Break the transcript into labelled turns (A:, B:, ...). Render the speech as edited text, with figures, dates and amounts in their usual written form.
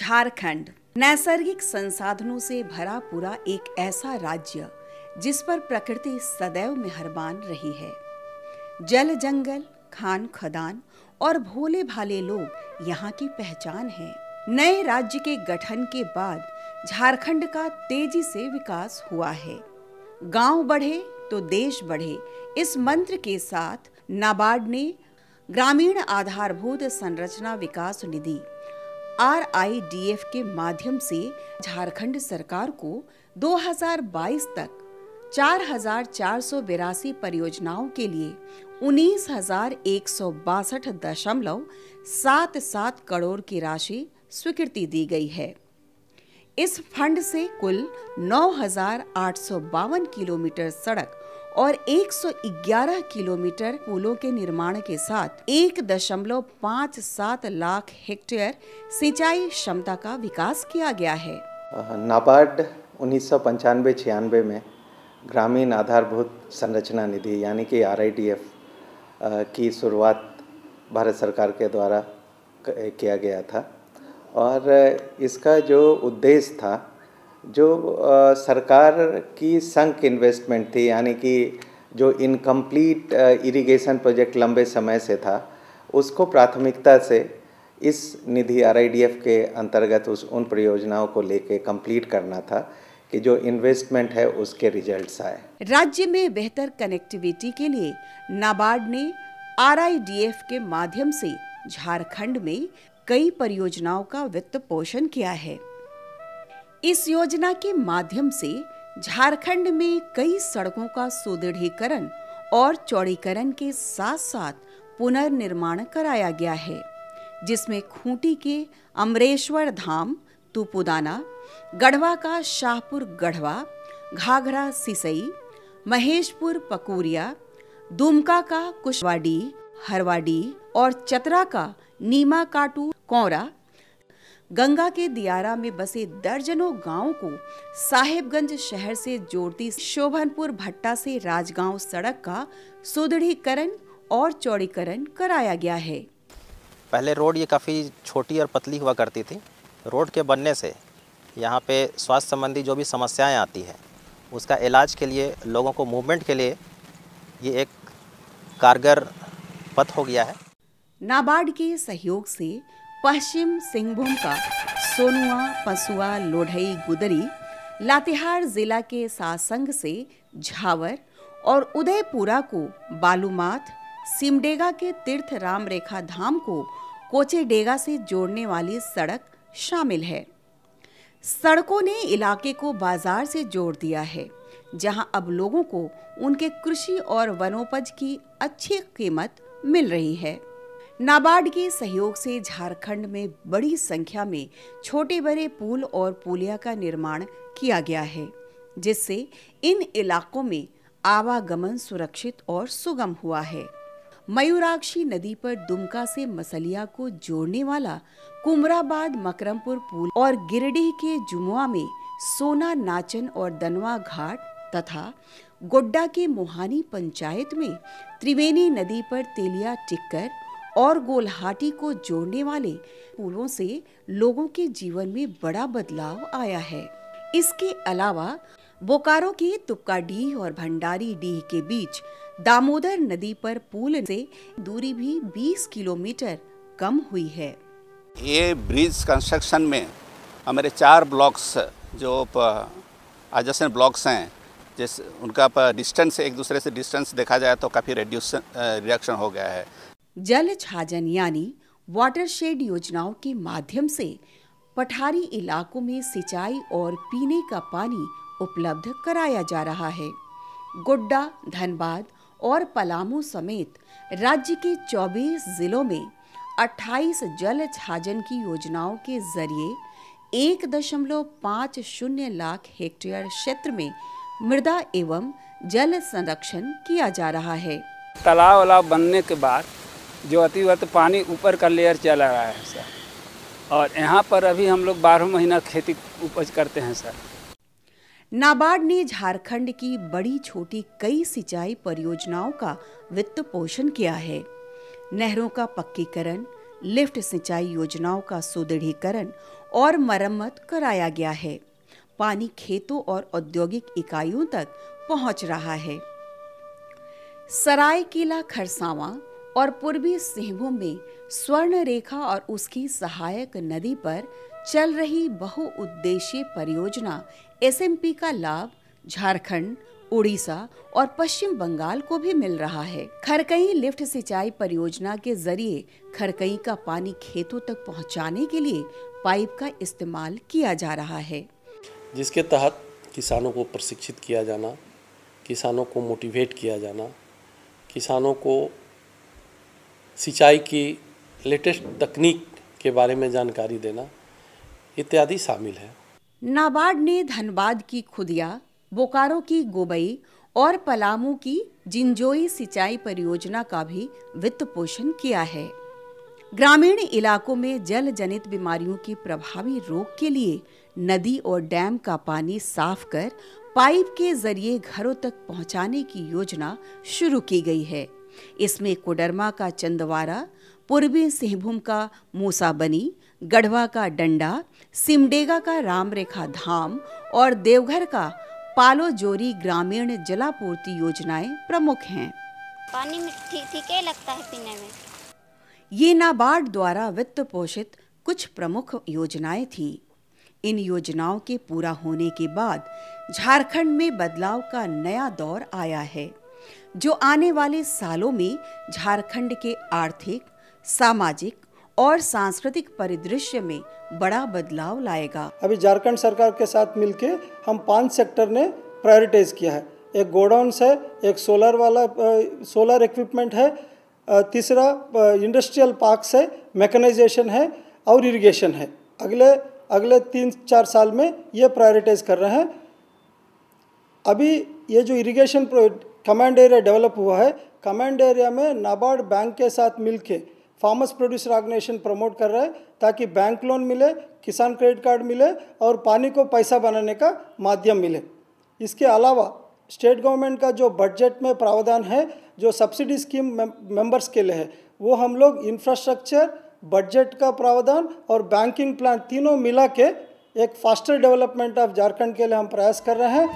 A: झारखंड नैसर्गिक संसाधनों से भरा पूरा एक ऐसा राज्य जिस पर प्रकृति सदैव मेहरबान रही है। जल, जंगल, खान खदान और भोले भाले लोग यहाँ की पहचान है। नए राज्य के गठन के बाद झारखंड का तेजी से विकास हुआ है। गांव बढ़े तो देश बढ़े, इस मंत्र के साथ नाबार्ड ने ग्रामीण आधारभूत संरचना विकास निधि RIDF के माध्यम से झारखंड सरकार को 2022 तक 4,482 परियोजनाओं के लिए 19,162.77 करोड़ की राशि स्वीकृति दी गई है। इस फंड से कुल 9,852 किलोमीटर सड़क और 111 किलोमीटर पुलों के निर्माण के साथ 1.57 लाख हेक्टेयर सिंचाई क्षमता का विकास किया गया है।
B: नाबार्ड 1995-96 में ग्रामीण आधारभूत संरचना निधि यानी कि RIDF की शुरुआत भारत सरकार के द्वारा किया गया था और इसका जो उद्देश्य था, जो सरकार की संक इन्वेस्टमेंट थी, यानी कि जो इनकम्प्लीट इरिगेशन प्रोजेक्ट लंबे समय से था, उसको प्राथमिकता से इस निधि RIDF के अंतर्गत उन परियोजनाओं को लेके कंप्लीट करना था कि जो इन्वेस्टमेंट है उसके रिजल्ट्स आए।
A: राज्य में बेहतर कनेक्टिविटी के लिए नाबार्ड ने RIDF के माध्यम से झारखंड में कई परियोजनाओं का वित्त पोषण किया है। इस योजना के माध्यम से झारखंड में कई सड़कों का सुदृढ़ीकरण और चौड़ीकरण के साथ साथ पुनर्निर्माण कराया गया है, जिसमें खूंटी के अमरेश्वर धाम तुपुदाना, गढ़वा का शाहपुर गढ़वा, घाघरा सिसई, महेशपुर पकूरिया, दुमका का कुशवाडी हरवाडी और चतरा का नीमा काटू कौरा, गंगा के दियारा में बसे दर्जनों गांवों को साहेबगंज शहर से जोड़ती शोभनपुर भट्टा से राजगांव सड़क का सुदृढ़ीकरण और चौड़ीकरण कराया गया है।
C: पहले रोड ये काफ़ी छोटी और पतली हुआ करती थी। रोड के बनने से यहाँ पे स्वास्थ्य संबंधी जो भी समस्याएं आती हैं, उसका इलाज के लिए, लोगों को मूवमेंट के लिए ये एक कारगर पथ हो गया है।
A: नाबार्ड के सहयोग से पश्चिम सिंहभूम का सोनुआ, पसुआ, लोढ़ई, गुदरी, लातेहार जिला के सासंग से झावर और उदयपुरा को बालूमाथ, सिमडेगा के तीर्थ राम रेखा धाम को कोचेडेगा से जोड़ने वाली सड़क शामिल है। सड़कों ने इलाके को बाजार से जोड़ दिया है, जहां अब लोगों को उनके कृषि और वनोपज की अच्छी कीमत मिल रही है। नाबार्ड के सहयोग से झारखंड में बड़ी संख्या में छोटे बड़े पुल और पुलिया का निर्माण किया गया है, जिससे इन इलाकों में आवागमन सुरक्षित और सुगम हुआ है। मयूराक्षी नदी पर दुमका से मसलिया को जोड़ने वाला कुमराबाद मकरमपुर पुल और गिरिडीह के जुमुआ में सोना नाचन और दनवा घाट तथा गोड्डा के मोहानी पंचायत में त्रिवेणी नदी पर तेलिया टिक्कर और गोलहाटी को जोड़ने वाले पुलों से लोगों के जीवन में बड़ा बदलाव आया है। इसके अलावा बोकारो के तुपकाडीह और भंडारी डीह के बीच दामोदर नदी पर पुल से दूरी भी 20 किलोमीटर कम हुई है।
D: ये ब्रिज कंस्ट्रक्शन में हमारे 4 ब्लॉक्स जो एडजेसेंट ब्लॉक्स हैं, जिस उनका डिस्टेंस एक दूसरे से डिस्टेंस देखा जाए तो काफ़ी रिडक्शन हो गया है।
A: जल छाजन यानी वाटरशेड योजनाओं के माध्यम से पठारी इलाकों में सिंचाई और पीने का पानी उपलब्ध कराया जा रहा है। गोड्डा, धनबाद और पलामू समेत राज्य के 24 जिलों में 28 जल छाजन की योजनाओं के जरिए 1.50 लाख हेक्टेयर क्षेत्र में मृदा एवं जल संरक्षण किया जा रहा है।
E: तालाब बनने के बाद जो अतिवत पानी ऊपर का लेयर चला रहा है सर, और यहाँ पर अभी हम लोग 12 महीना खेती उपज करते हैं सर।
A: नाबार्ड ने झारखंड की बड़ी छोटी कई सिंचाई परियोजनाओं का वित्त पोषण किया है। नहरों का पक्कीकरण, लिफ्ट सिंचाई योजनाओं का सुदृढ़ीकरण और मरम्मत कराया गया है। पानी खेतों और औद्योगिक इकाइयों तक पहुंच रहा है। सरायकेला खरसावां और पूर्वी सिंहभूम में स्वर्ण रेखा और उसकी सहायक नदी पर चल रही बहुउद्देशीय परियोजना एसएमपी का लाभ झारखंड, उड़ीसा और पश्चिम बंगाल को भी मिल रहा है। खरकई लिफ्ट सिंचाई परियोजना के जरिए खरकई का पानी खेतों तक पहुंचाने के लिए पाइप का इस्तेमाल किया जा रहा है,
F: जिसके तहत किसानों को प्रशिक्षित किया जाना, किसानों को मोटिवेट किया जाना, किसानों को सिंचाई की लेटेस्ट तकनीक के बारे में जानकारी देना इत्यादि शामिल है।
A: नाबार्ड ने धनबाद की खुदिया, बोकारो की गोबई और पलामू की जिंजोई सिंचाई परियोजना का भी वित्त पोषण किया है। ग्रामीण इलाकों में जल जनित बीमारियों की प्रभावी रोक के लिए नदी और डैम का पानी साफ कर पाइप के जरिए घरों तक पहुंचाने की योजना शुरू की गई है। इसमें कोडरमा का चंदवारा, पूर्वी सिंहभूम का मूसाबनी, गढ़वा का डंडा, सिमडेगा का रामरेखा धाम और देवघर का पालो जोरी ग्रामीण जलापूर्ति योजनाएं प्रमुख हैं।
G: पानी में ठीक ही लगता है पीने में।
A: ये नाबार्ड द्वारा वित्त पोषित कुछ प्रमुख योजनाएं थी। इन योजनाओं के पूरा होने के बाद झारखंड में बदलाव का नया दौर आया है, जो आने वाले सालों में झारखंड के आर्थिक, सामाजिक और सांस्कृतिक परिदृश्य में बड़ा बदलाव लाएगा।
H: अभी झारखंड सरकार के साथ मिलके हम 5 सेक्टर ने प्रायोरिटाइज किया है। एक गोडाउन्स है, एक सोलर इक्विपमेंट है, तीसरा इंडस्ट्रियल पार्क्स है, मैकेनाइजेशन है और इरिगेशन है। अगले 3-4 साल में ये प्रायोरिटाइज कर रहे हैं। अभी ये जो इरिगेशन कमांड एरिया डेवलप हुआ है, कमांड एरिया में नाबार्ड बैंक के साथ मिलके फार्मर्स प्रोड्यूसर ऑर्गेनाइजेशन प्रमोट कर रहा है, ताकि बैंक लोन मिले, किसान क्रेडिट कार्ड मिले और पानी को पैसा बनाने का माध्यम मिले। इसके अलावा स्टेट गवर्नमेंट का जो बजट में प्रावधान है, जो सब्सिडी स्कीम मेंबर्स के लिए है, वो हम लोग इंफ्रास्ट्रक्चर, बजट का प्रावधान और बैंकिंग प्लान तीनों मिला के एक फास्टर डेवलपमेंट ऑफ झारखंड के लिए हम प्रयास कर रहे हैं।